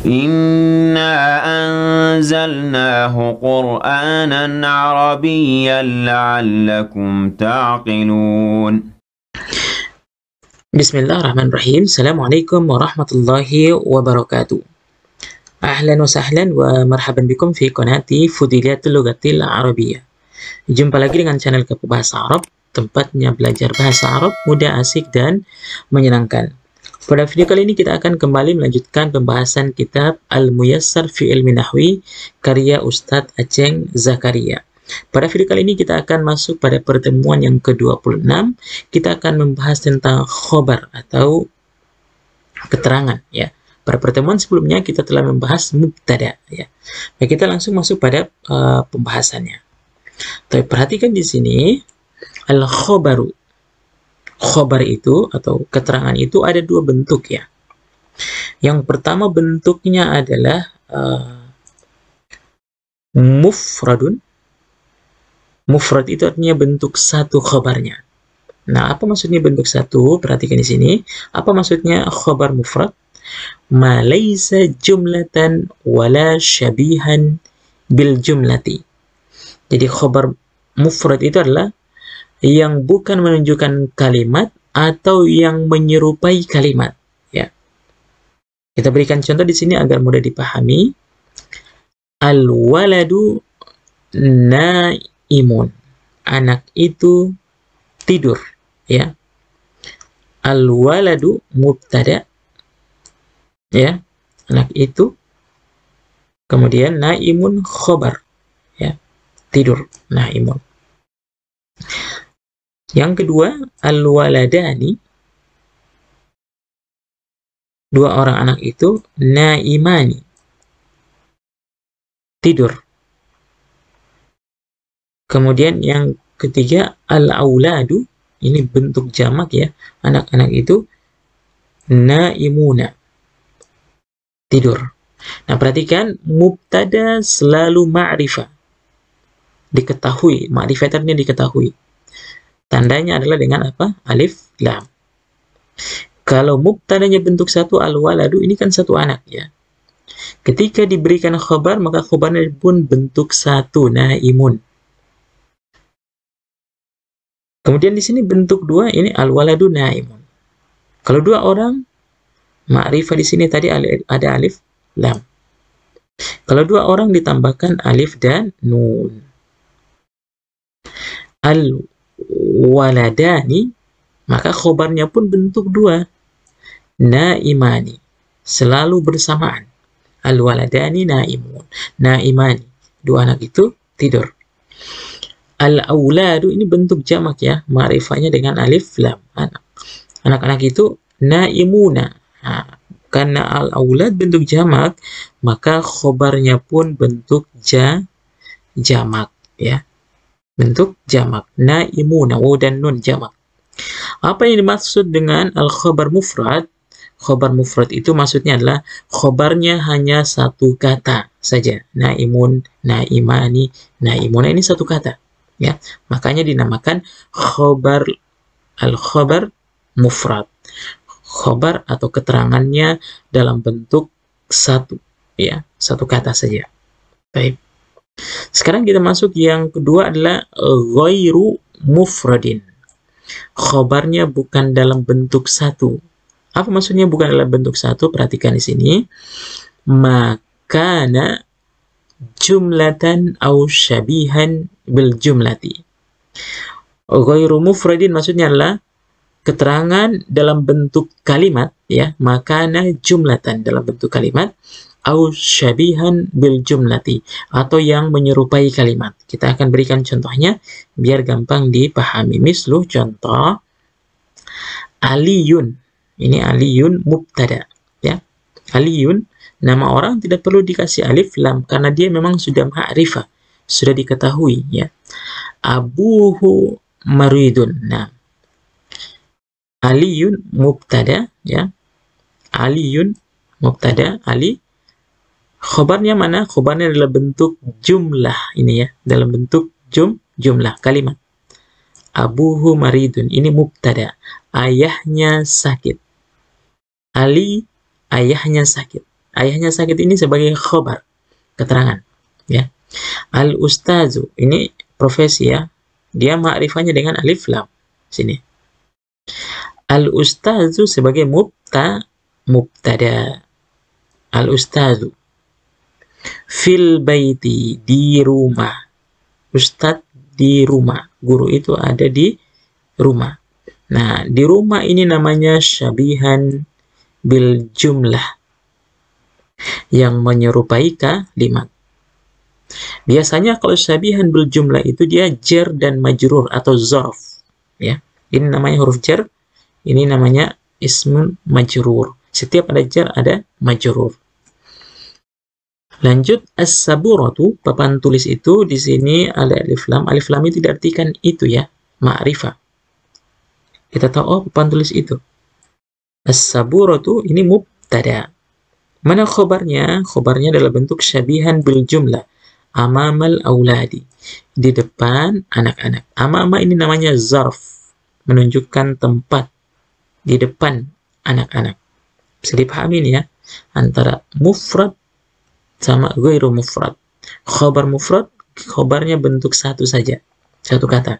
إنا أنزلناه قرآنا عربيا لعلكم تعقلون. Bismillahirrahmanirrahim. Assalamualaikum warahmatullahi wabarakatuh. Ahlan wa sahlan wa marhaban bikum fi qanati Fudilatul Lughatil Arabiyyah. Jumpa lagi dengan channel Kepo Bahasa Arab, tempatnya belajar bahasa Arab mudah, asik, dan menyenangkan. Pada video kali ini kita akan kembali melanjutkan pembahasan kitab Al-Muyassar fi Ilmi Nahwi karya Ustadz Aceng Zakaria. Pada video kali ini kita akan masuk pada pertemuan yang ke-26. Kita akan membahas tentang khobar atau keterangan ya. Pada pertemuan sebelumnya kita telah membahas mubtada ya. Baik, kita langsung masuk pada pembahasannya. Tapi perhatikan di sini al-khobaru. Khobar itu atau keterangan itu ada dua bentuk ya. Yang pertama bentuknya adalah mufradun. Mufrad itu artinya bentuk satu khobarnya. Nah, apa maksudnya bentuk satu? Perhatikan di sini. Apa maksudnya khobar mufrad? Ma laysa jumlatan wala syabihan bil jumlati. Jadi khobar mufrad itu adalah yang bukan menunjukkan kalimat atau yang menyerupai kalimat ya. Kita berikan contoh di sini agar mudah dipahami. Al-waladu naimun. Anak itu tidur ya. Al-waladu mubtada ya. Anak itu, kemudian naimun khobar ya. Tidur, naimun. Yang kedua, al-waladani, dua orang anak itu, naimani, tidur. Kemudian yang ketiga, al-auladu, ini bentuk jamak ya, anak-anak itu, naimuna, tidur. Nah, perhatikan, mubtada selalu ma'rifah, diketahui, ma'rifah artinya diketahui. Tandanya adalah dengan apa? Alif, lam. Kalau mubtadanya bentuk satu, al-waladu, ini kan satu anak ya. Ketika diberikan khabar, maka khabarnya pun bentuk satu, naimun. Kemudian di sini bentuk dua, ini al-waladu naimun. Kalau dua orang, ma'rifah di sini tadi ada alif, lam. Kalau dua orang ditambahkan alif dan nun. Waladani, maka khobarnya pun bentuk dua, naimani, selalu bersamaan. Al-waladani naimun, naimani, dua anak itu tidur. Al-auladu ini bentuk jamak ya, ma'rifahnya dengan alif lam, anak. Anak-anak itu naimuna. Nah, karena al-aulad bentuk jamak, maka khobarnya pun bentuk jamak ya. Bentuk jamak, naimuna, waw dan nun jamak. Apa yang dimaksud dengan al-khabar mufrad? Khabar mufrad itu maksudnya adalah khabarnya hanya satu kata saja. Naimun, naimani, naimuna, ini satu kata ya. Makanya dinamakan khabar, al-khabar mufrad. Khabar atau keterangannya dalam bentuk satu ya, satu kata saja. Baik. Sekarang kita masuk yang kedua adalah ghairu mufradin. Khobarnya bukan dalam bentuk satu. Apa maksudnya bukan dalam bentuk satu? Perhatikan di sini. Makana jumlatan au syabihan bil jumlati. Ghairu mufradin maksudnya adalah keterangan dalam bentuk kalimat ya. Makana jumlatan dalam bentuk kalimat, au syabihan bil jumlati, atau yang menyerupai kalimat. Kita akan berikan contohnya biar gampang dipahami. Mislu, contoh Aliyun. Ini Aliyun mubtada ya. Aliyun nama orang tidak perlu dikasih alif lam karena dia memang sudah ma'rifah, sudah diketahui ya. Abuhu maridun. Nah, Aliyun mubtada ya. Aliyun mubtada, Ali. Khobarnya mana? Khobarnya adalah bentuk jumlah ini ya, dalam bentuk jumlah kalimat. Abuhu maridun, ini mubtada, ayahnya sakit. Ali, ayahnya sakit. Ayahnya sakit ini sebagai khobar, keterangan. Ya. Al-ustazu, ini profesi ya. Dia ma'rifahnya dengan alif lam. Sini. Al-ustazu sebagai mubtada. Al-ustazu. Fil baiti, di rumah. Ustadz di rumah. Guru itu ada di rumah. Nah, di rumah ini namanya syabihan bil jumlah, yang menyerupai kalimat. Biasanya kalau syabihan bil jumlah itu dia jar dan majrur atau zarf. Ya. Ini namanya huruf jar, ini namanya ismun majrur. Setiap ada jar ada majrur. Lanjut, as-saburatu, papan tulis itu di sini ada alif lam. Alif lam itu diartikan itu ya, ma'rifah. Kita tahu, oh, papan tulis itu. As-saburatu ini mubtada. Mana khobarnya? Khobarnya adalah bentuk syabihan bil jumlah. Amamal auladi. Di depan anak-anak. Amama ini namanya zarf. Menunjukkan tempat. Di depan anak-anak. Bisa dipahami ini ya. Antara mufrad sama ghairu mufrad. Khobar mufrad, khobarnya bentuk satu saja. Satu kata.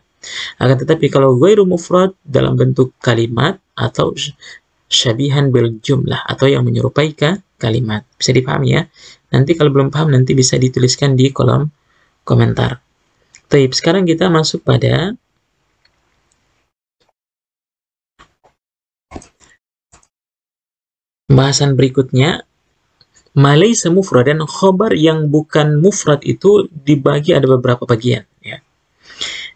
Akan tetapi kalau ghairu mufrad dalam bentuk kalimat atau syabihan bil jumlah atau yang menyerupai kalimat. Bisa dipahami ya? Nanti kalau belum paham nanti bisa dituliskan di kolom komentar. Baik, sekarang kita masuk pada pembahasan berikutnya. Malaysa mufrad, dan khobar yang bukan mufrad itu dibagi ada beberapa bagian ya.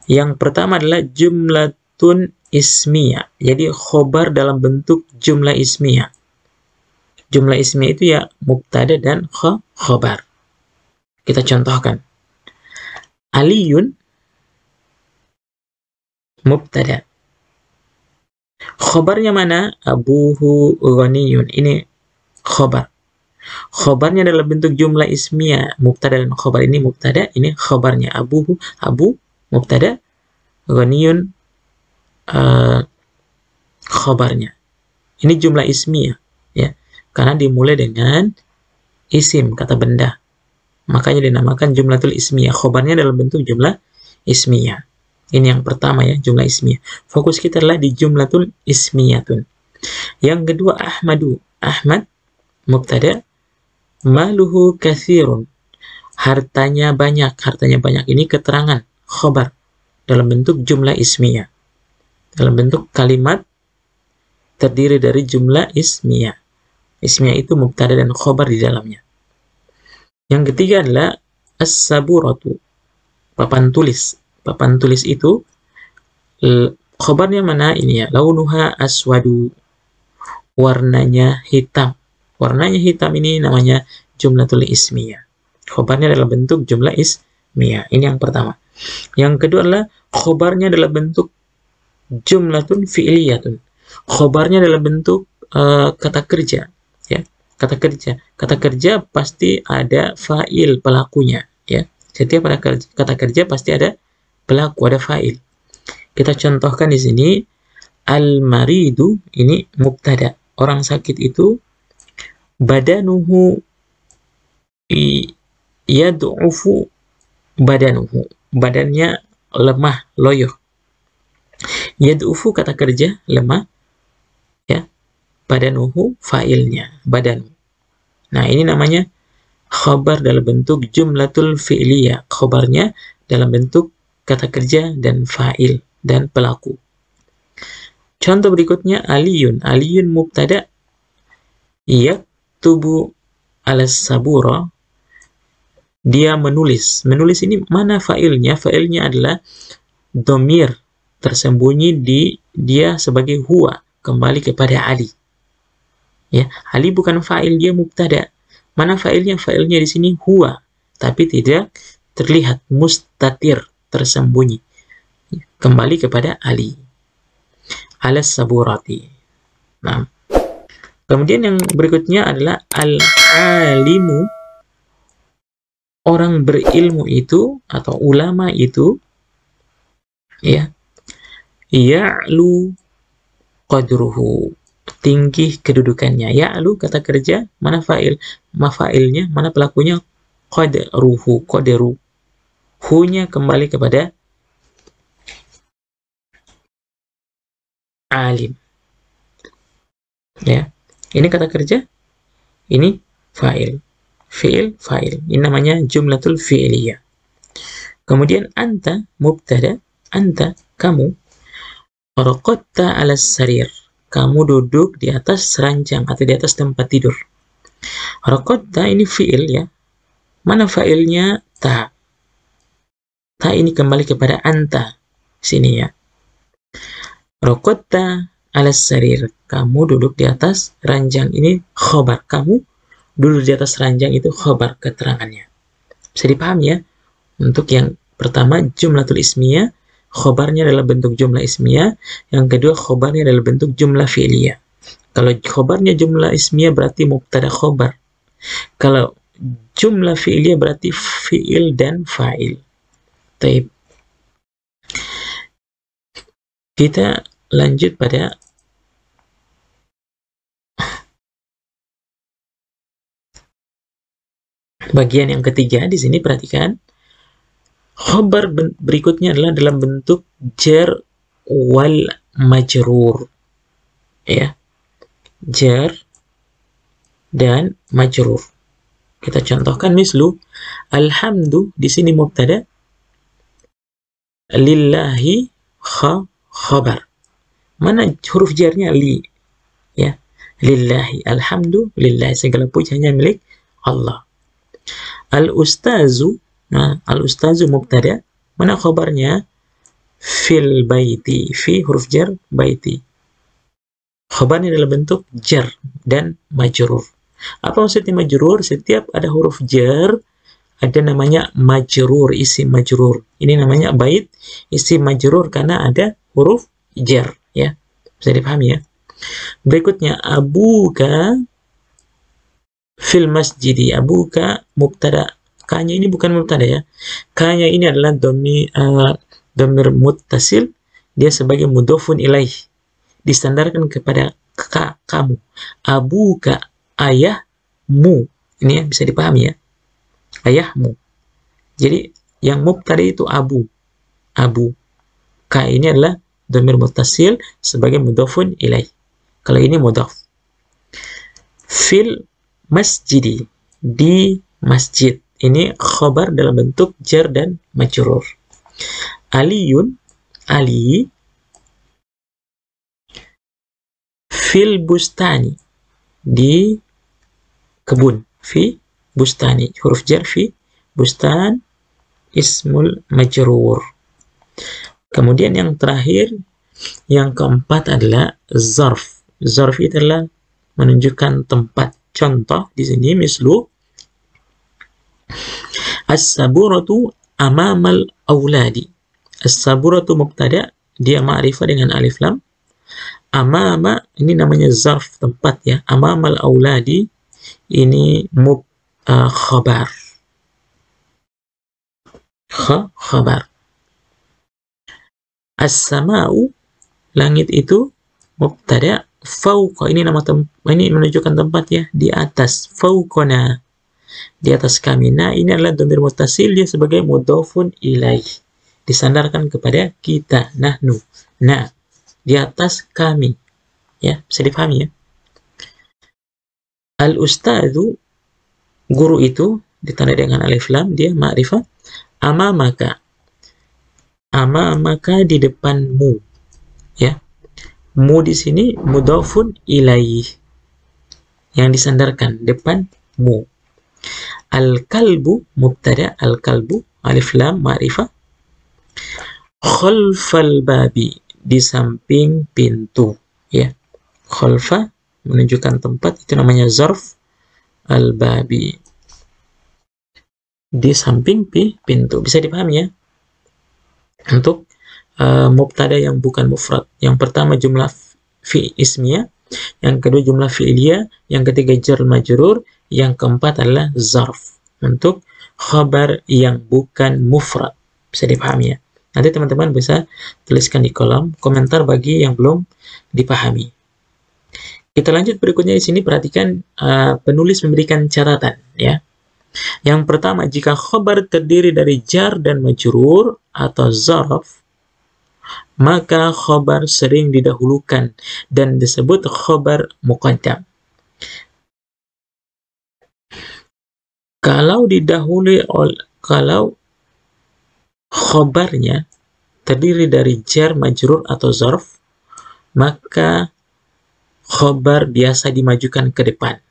Yang pertama adalah jumlatun ismiyah. Jadi khobar dalam bentuk jumlah ismiyah. Jumlah ismiyah itu ya mubtada dan khobar. Kita contohkan. Aliyun mubtada. Khobarnya mana? Abuhu ghaniyun. Ini khobar. Khobarnya dalam bentuk jumlah ismiyah. Mubtada dan khobar, ini mubtada, ini khobarnya. Abuhu, abu, mubtada, ghaniyun, khobarnya. Ini jumlah ismiyah ya, karena dimulai dengan isim, kata benda, makanya dinamakan jumlatul ismiyah. Khobarnya dalam bentuk jumlah ismiyah. Ini yang pertama ya, jumlah ismiyah. Fokus kita adalah di jumlatul ismiyatun. Yang kedua, Ahmadu. Ahmad mubtada, maluhu katsirun, hartanya banyak. Hartanya banyak ini keterangan, khobar dalam bentuk jumlah ismiyah. Dalam bentuk kalimat terdiri dari jumlah ismiyah. Ismiyah itu mubtada dan khobar di dalamnya. Yang ketiga adalah as-saburatu, papan tulis. Papan tulis itu khobarnya mana? Ini ya, launuha aswadu, warnanya hitam. Warnanya hitam ini namanya jumlatul ismiyah. Khobarnya dalam bentuk jumlah ismiyah. Ini yang pertama. Yang kedua adalah khobarnya dalam bentuk jumlatun fi'liyatun. Khobarnya dalam bentuk kata kerja. Ya, kata kerja. Kata kerja pasti ada fa'il, pelakunya. Ya, setiap ada kata kerja pasti ada pelaku, ada fa'il. Kita contohkan di sini, al-maridu ini mubtada. Orang sakit itu badanuhu yad'ufu badanuhu. Badannya lemah, loyo. Yad'ufu kata kerja, lemah. Ya. Badanuhu fa'ilnya, badanu. Nah, ini namanya khabar dalam bentuk jumlatul fi'liyah. Khabarnya dalam bentuk kata kerja dan fa'il dan pelaku. Contoh berikutnya, aliyun. Aliyun mubtada, yaktubu ala sabura, dia menulis. Menulis ini mana fa'ilnya? Fa'ilnya adalah domir, tersembunyi di dia sebagai huwa, kembali kepada Ali. Ya, Ali bukan fa'il, dia mubtada. Mana fa'ilnya? Fa'ilnya di sini huwa, tapi tidak terlihat, mustatir, tersembunyi. Kembali kepada Ali. Ala saburati. Nah, kemudian yang berikutnya adalah al-alimu. Orang berilmu itu atau ulama itu ya, ya'lu qadruhu, tinggi kedudukannya. Ya'lu kata kerja, mana fa'il? mafa'ilnya, mana pelakunya? Qadruhu, qadru. Hu-nya kembali kepada alim. Ya. Ini kata kerja, ini fa'il. Fi'il, fa'il. Ini namanya jumlatul fi'liyah. Kemudian anta, mubtada, anta, kamu. Raqadta 'alas sarir. Kamu duduk di atas ranjang atau di atas tempat tidur. Raqadta ini fi'il ya. Mana fa'ilnya? Ta. Ta ini kembali kepada anta. Sini ya. Raqadta 'alas sarir. Kamu duduk di atas ranjang. Ini khobar. Kamu duduk di atas ranjang itu khobar keterangannya. Bisa dipahami ya? Untuk yang pertama jumlatul ismiyah, khobarnya adalah bentuk jumlah ismiyah. Yang kedua khobarnya adalah bentuk jumlah fi'liyah. Kalau khobarnya jumlah ismiyah berarti mubtada khobar. Kalau jumlah fi'liyah berarti fi'il dan fa'il. Taib. Kita lanjut pada bagian yang ketiga. Di sini perhatikan. Khobar berikutnya adalah dalam bentuk jar wal majrur. Ya. Jar dan majrur. Kita contohkan mislu alhamdu di sini mubtada, lillahi khabar. Mana huruf jarnya? Li. Ya. Lillahi, alhamdu lillahi, segala puji hanya milik Allah. Al-ustazu, nah, al-ustazu mubtada, mana khabarnya? Fil baiti, fi huruf jar, baiti. Khabarnya adalah bentuk jar dan majrur. Apa maksudnya majrur? Setiap ada huruf jar, ada namanya majrur, isim majrur. Ini namanya bait isim majrur karena ada huruf jar, ya. Bisa dipahami ya? Berikutnya abuka fil masjidi. Abuka mubtada. Ka-nya ini bukan mubtada ya. Ka-nya ini adalah dhamir muttasil, dia sebagai mudhofun ilaih. Disandarkan kepada kamu. Abuka, ayahmu. Ini ya, bisa dipahami ya. Ayahmu. Jadi yang mubtada itu abu. Abu. Ka ini adalah dhamir muttasil sebagai mudhofun ilaih. Kalau ini mudhaf. Fil masjidi, di masjid. Ini khobar dalam bentuk jar dan majrur. Aliyun, Ali. Fil bustani, di kebun. Fi bustani, huruf jar fi, bustan ismul majrur. Kemudian yang terakhir, yang keempat adalah zarf. Zarf itu adalah menunjukkan tempat. Contoh di sini mislu as-saburatu amamal auladi. As-saburatu mubtada, dia ma'rifah dengan alif lam. Amama ini namanya zarf, tempat ya. Amamal auladi ini khabar. Khabar. As-sama'u, langit itu mubtada. Fauqa ini nama ini menunjukkan tempat ya, di atas. Fauqana, di atas kami. Nah, ini adalah dhamir muttasil, dia sebagai mudhofun ilaih. Disandarkan kepada kita, nahnu. Nah, di atas kami. Ya, bisa dipahami ya. Al-ustadzu, guru itu ditandai dengan alif lam, dia ma'rifah. Amamaka. Amamaka di depanmu. Ya. Mu di sini mudhofun ilaih. Yang disandarkan depanmu. Al-kalbu mubtada, al-kalbu alif lam ma'rifah. Khalfal babi, di samping pintu ya. Khalfa menunjukkan tempat, itu namanya zarf. Al-babi, di samping pintu. Bisa dipahami ya? Untuk mubtada yang bukan mufrad. Yang pertama jumlah fi ismiyah, yang kedua jumlah fi'liyah, yang ketiga jar majrur, yang keempat adalah zarf untuk khabar yang bukan mufrad. Bisa dipahami ya? Nanti teman-teman bisa tuliskan di kolom komentar bagi yang belum dipahami. Kita lanjut berikutnya di sini, perhatikan penulis memberikan catatan ya. Yang pertama, jika khabar terdiri dari jar dan majrur atau zarf, maka khabar sering didahulukan dan disebut khabar muqaddam. Kalau khabarnya terdiri dari jar, majrur atau zarf, maka khabar biasa dimajukan ke depan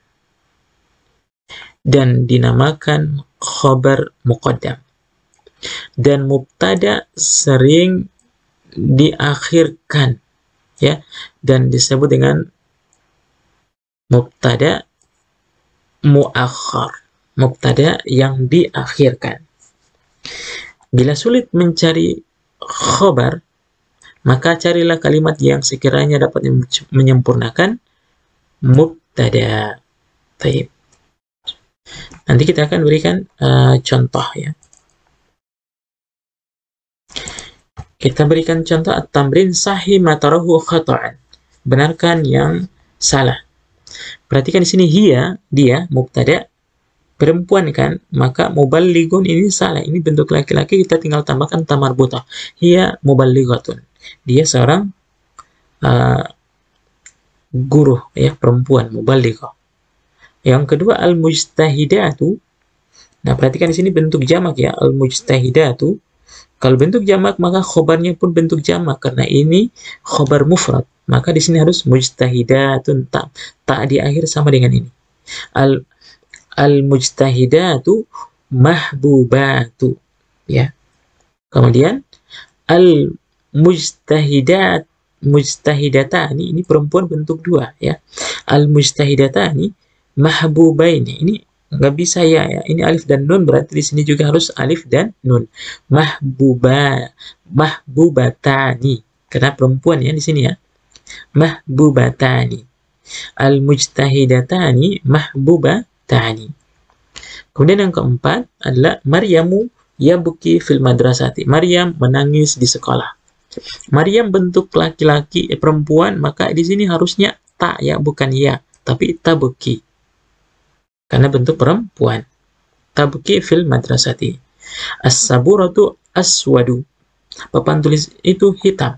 dan dinamakan khabar muqaddam. Dan mubtada sering diakhirkan ya, dan disebut dengan mubtada muakhar, mubtada yang diakhirkan. Bila sulit mencari khabar, maka carilah kalimat yang sekiranya dapat menyempurnakan mubtada. Baik. Nanti kita akan berikan contoh ya. Kita berikan contoh at-tamrin sahih matarahu khata'an. Benarkan yang salah. Perhatikan di sini dia mubtada perempuan kan, maka muballighun ini salah. Ini bentuk laki-laki, kita tinggal tambahkan tamarbutah. Hiya muballighatun. Dia seorang guru ya, perempuan, muballighah. Yang kedua al-mujtahidatu. Nah, perhatikan di sini bentuk jamak ya, al-mujtahidatu. Kalau bentuk jamak maka khobarnya pun bentuk jamak karena ini khobar mufrad. Maka di sini harus mujtahidatun, tak di akhir sama dengan ini. Al-mujtahidatu mahbubatu ya. Kemudian mujtahidatani, ini perempuan bentuk dua ya. Al-mujtahidatani mahbubaini, ini nggak bisa ya, ini alif dan nun, berarti di sini juga harus alif dan nun. Mahbubatani karena perempuan ya di sini ya. Mahbubatani. Al-mujtahidatani mahbubatani. Kemudian yang keempat adalah Maryamu yabki fil madrasati. Maryam menangis di sekolah. Maryam bentuk laki-laki, perempuan, maka di sini harusnya ta ya, bukan ya, tapi tabki. Karena bentuk perempuan. Tabki fil madrasati. As-saburatu aswadu. Papan tulis itu hitam.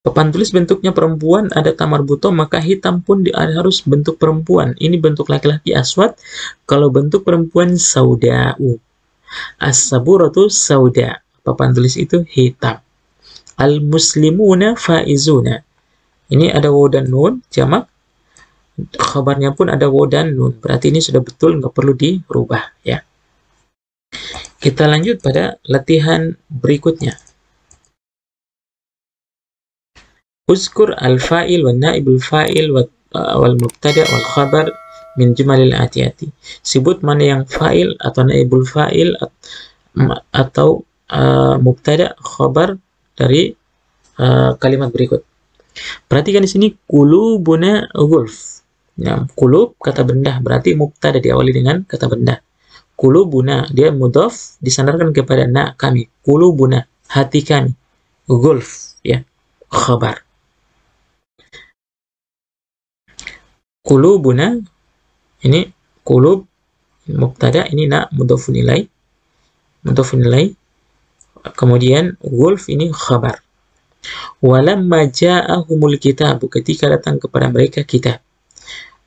Papan tulis bentuknya perempuan, ada tamarbuto, maka hitam pun harus bentuk perempuan. Ini bentuk laki-laki aswad. Kalau bentuk perempuan sauda'u. As-saburatu sauda. Papan tulis itu hitam. Al-muslimuna faizuna. Ini ada waw dan nun, jamak. Khabarnya pun ada waw dan nun. Berarti ini sudah betul, nggak perlu dirubah ya. Kita lanjut pada latihan berikutnya. Uzkur al-fa'il wa naibul fa'il wal mubtada wal khabar min jumalil atiyati. Sebut mana yang fa'il atau naibul fa'il atau mubtada khabar dari kalimat berikut. Perhatikan di sini qulubuna ghulf. Ya, qulub kata benda, berarti mubtada diawali dengan kata benda. Qulubuna dia mudhaf disandarkan kepada na kami. Qulubuna hati kami. Ghulf ya, khabar. Qulubuna ini qulub mubtada, ini na mudhafun ilaih. Mudhafun ilaih. Kemudian ghulf ini khabar. Walamma ja'ahumul kitab, ketika datang kepada mereka kitab.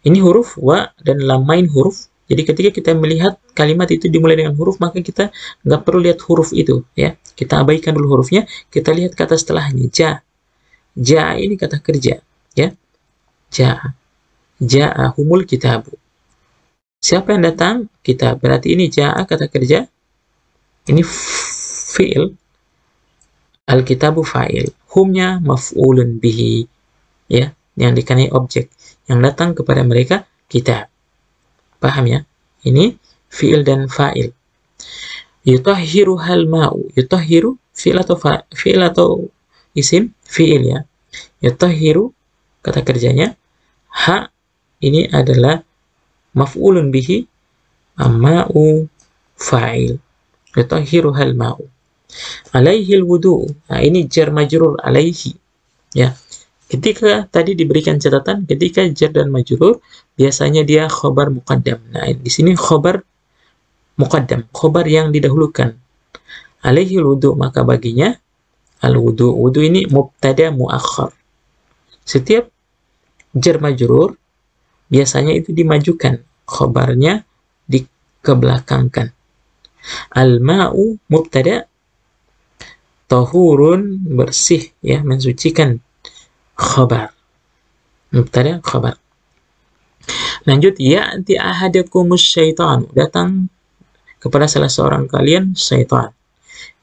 Ini huruf wa dan lamain huruf. Jadi ketika kita melihat kalimat itu dimulai dengan huruf, maka kita nggak perlu lihat huruf itu ya. Kita abaikan dulu hurufnya, kita lihat kata setelahnya. Ja ini kata kerja ya. Ja'ahumul kitabu. Siapa yang datang? Kitab. Berarti ini ja'a kata kerja. Ini fi'il. Al-kitabu fa'il. Humnya maf'ulun bihi ya, yang dikenai objek yang datang kepada mereka kitab. Paham ya? Ini fi'il dan fa'il. Yutahhiru hal ma'u. Yutahhiru fi'il atau isim? Fi'il ya. Yutahhiru kata kerjanya. Ha ini adalah maf'ulun bihi. Ma'u fa'il. Yutahhiru hal ma'u. Alaihil wudu. Nah, ini jar majrur alaihi. Ya. Ketika tadi diberikan catatan, ketika jar dan majrur, biasanya dia khobar muqaddam. Nah, di sini khobar muqaddam, khobar yang didahulukan. Alaihi wudu, maka baginya al-wudu. Wudu ini mubtada muakhar. Setiap jar majrur, biasanya itu dimajukan. Khobarnya dikebelakangkan. Al-ma'u mubtada, tahurun, bersih, ya, mensucikan. Khabar. Mubtada khabar. Lanjut, ya'ti ahadakumus syaitan. Datang kepada salah seorang kalian syaitan.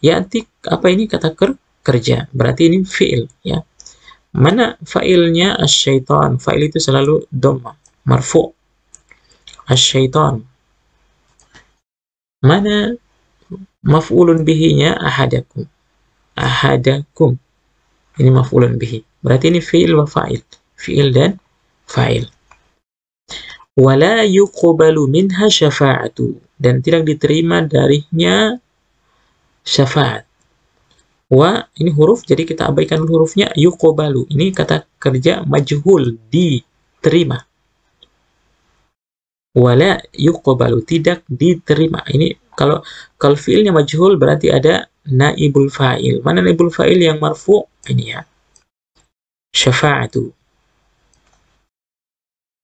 Ya'ti, apa ini? Kata kerja. Berarti ini fi'il, ya. Mana fa'ilnya asyaitan? Fa'il itu selalu dhamma, marfu'. Asyaitan. Mana maf'ulun bihinya? Ahadakum. Ahadakum. Ini maf'ulun bihi. Berarti ini fi'il wa fa'il. Fi'il dan fa'il. Wala yuqbalu minha syafa'atu. Dan tidak diterima darinya syafaat. Wa, ini huruf, jadi kita abaikan hurufnya. Yuqbalu. Ini kata kerja majhul, diterima. Wala yuqbalu, tidak diterima. Ini kalau fi'ilnya majhul berarti ada naibul fa'il. Mana naibul fa'il yang marfu'? Ini ya. Syafa'atu.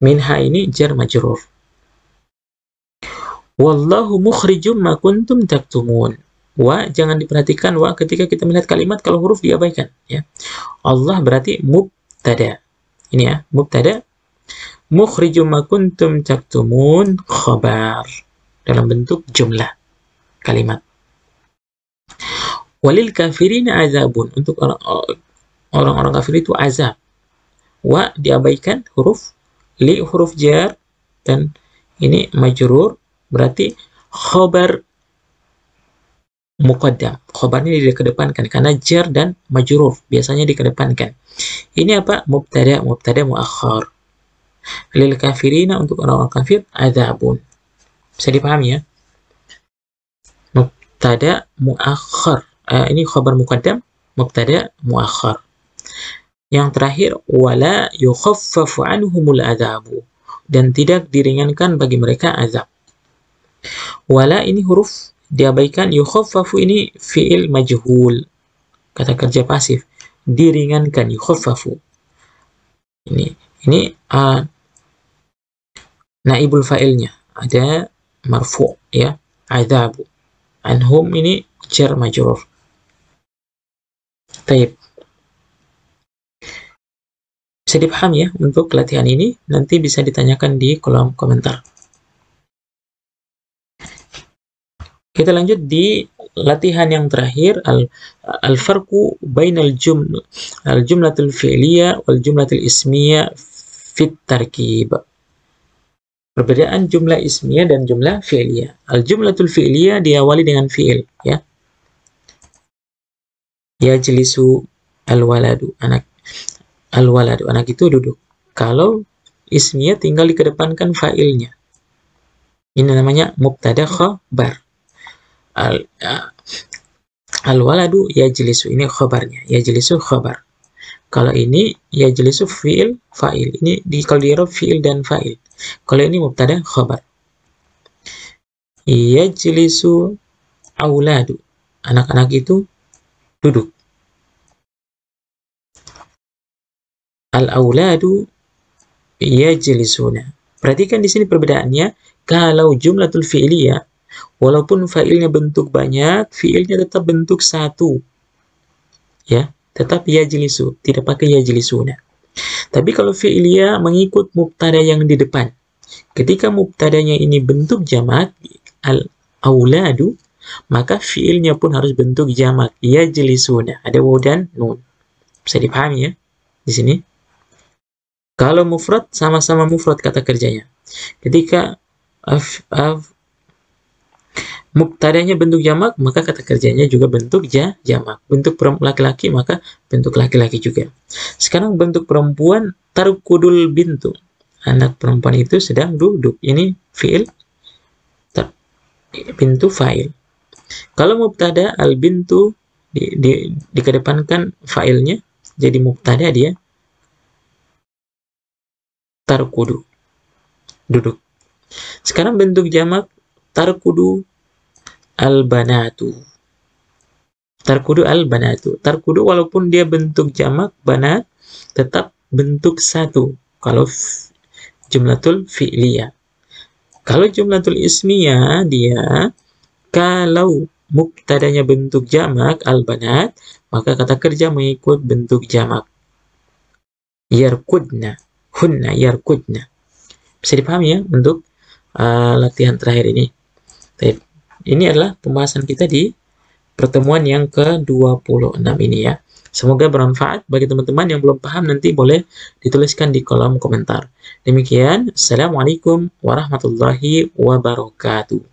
Minha ini jar majrur. Wallahu mukhrijum ma kuntum taktumun. Wa, jangan diperhatikan wa ketika kita melihat kalimat, kalau huruf diabaikan, ya. Allah berarti mubtada. Ini ya, mubtada. Mukhrijum ma kuntum taktumun khabar. Dalam bentuk jumlah kalimat. Walil kafirina azabun. Untuk orang-orang kafir itu azab. Wa diabaikan huruf, li huruf jar, dan ini majrur, berarti khabar muqaddam. Khabarnya dikedepankan karena jar dan majrur biasanya dikedepankan. Ini apa? Mubtada muakhar. Lil kafirina, untuk orang-orang kafir, azabun. Bisa dipahami ya? Mubtada muakhar. Ini khabar muqaddam, mubtada muakhar. Yang terakhir, wala yukhaffafu anhumul adzabu, dan tidak diringankan bagi mereka azab. Wala ini huruf diabaikan, yukhaffafu ini fi'il majhul, kata kerja pasif, diringankan, yukhaffafu. Ini naibul fa'ilnya, ada marfu', ya, adzabu. Anhum ini jar majrur. Taib. Bisa dipahami ya untuk latihan ini, nanti bisa ditanyakan di kolom komentar. Kita lanjut di latihan yang terakhir, al-farqu bainal jumlatul fi'liyah wal jumlatul ismiyah fit tarkib. Perbedaan jumlah ismiyah dan jumlah fi'liyah. Al-jumlatul fi'liyah diawali dengan fi'il, ya. Yajlisu al-waladu, anak. Al-waladu, anak itu duduk. Kalau ismiyah tinggal dikedepankan fa'ilnya. Ini namanya mubtada khabar. Al-waladu yajlisu, ini khabarnya. Yajlisu khabar. Kalau ini yajlisu fi'il fa'il. Ini kalau di i'rab fi'il dan fa'il. Kalau ini mubtada khabar. Yajlisu auladu, anak-anak itu duduk. Al-auladu yajlisuna. Perhatikan di sini perbedaannya. Kalau jumlatul fi'liyah, walaupun fa'ilnya bentuk banyak, fi'ilnya tetap bentuk satu. Ya, tetap yajlisu, tidak pakai yajlisuna. Tapi kalau fi'liyah mengikut mubtada yang di depan. Ketika mubtadanya ini bentuk jamak, al-auladu, maka fi'ilnya pun harus bentuk jamak, yajlisuna. Ada waw dan nun. Bisa dipahami ya di sini? Kalau mufrad, sama-sama mufrad kata kerjanya. Ketika mubtadanya bentuk jamak, maka kata kerjanya juga bentuk jamak. Bentuk laki-laki, maka bentuk laki-laki juga. Sekarang bentuk perempuan, tarkudul bintu. Anak perempuan itu sedang duduk. Ini fi'il, bintu fa'il. Kalau mubtada, al-bintu dikedepankan fa'ilnya, jadi mubtada dia. tarkudu, duduk. Sekarang bentuk jamak tarkudu al-banatu. Tarkudu al-banatu. Tarkudu walaupun dia bentuk jamak banat, tetap bentuk satu. Kalau jumlatul fi'liyah. Kalau jumlatul ismiyah, dia kalau mubtadanya bentuk jamak al-banat, maka kata kerja mengikut bentuk jamak. Yarkudna, hunna yarkudna. Bisa dipahami ya untuk latihan terakhir ini. Baik. Ini adalah pembahasan kita di pertemuan yang ke-26 ini ya. Semoga bermanfaat bagi teman-teman yang belum paham, nanti boleh dituliskan di kolom komentar. Demikian, Assalamualaikum warahmatullahi wabarakatuh.